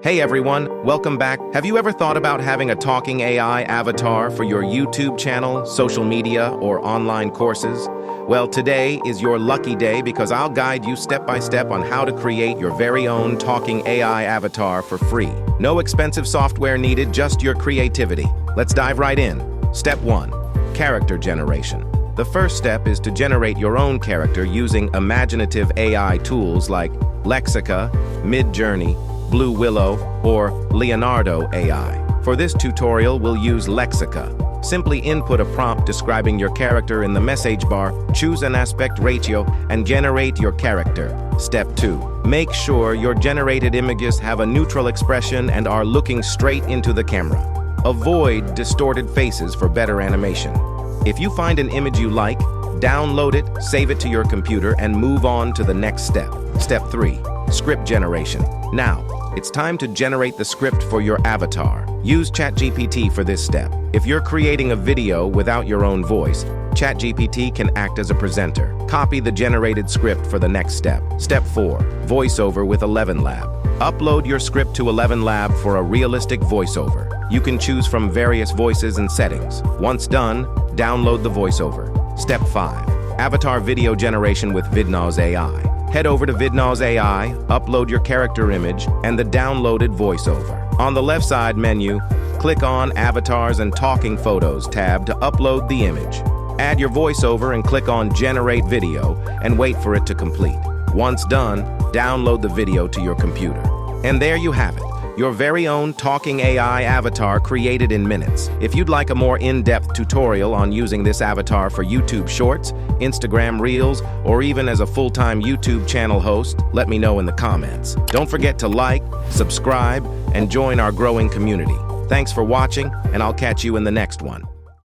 Hey everyone, welcome back. Have you ever thought about having a talking AI avatar for your YouTube channel, social media, or online courses? Well, today is your lucky day because I'll guide you step by step on how to create your very own talking AI avatar for free. No expensive software needed, just your creativity. Let's dive right in. Step 1. Character generation. The first step is to generate your own character using imaginative AI tools like Lexica, Midjourney, Blue Willow, or Leonardo AI. For this tutorial, we'll use Lexica. Simply input a prompt describing your character in the message bar, choose an aspect ratio, and generate your character. Step 2. Make sure your generated images have a neutral expression and are looking straight into the camera. Avoid distorted faces for better animation. If you find an image you like, download it, save it to your computer, and move on to the next step. Step 3. Script generation. Now, it's time to generate the script for your avatar. Use ChatGPT for this step. If you're creating a video without your own voice, ChatGPT can act as a presenter. Copy the generated script for the next step. Step 4. Voiceover with Elevenlab. Upload your script to Elevenlab for a realistic voiceover. You can choose from various voices and settings. Once done, download the voiceover. Step 5. Avatar video generation with Vidnoz AI. Head over to Vidnoz AI, upload your character image, and the downloaded voiceover. On the left side menu, click on Avatars and Talking Photos tab to upload the image. Add your voiceover and click on Generate Video and wait for it to complete. Once done, download the video to your computer. And there you have it, your very own talking AI avatar created in minutes. If you'd like a more in-depth tutorial on using this avatar for YouTube Shorts, Instagram Reels, or even as a full-time YouTube channel host, let me know in the comments. Don't forget to like, subscribe, and join our growing community. Thanks for watching, and I'll catch you in the next one.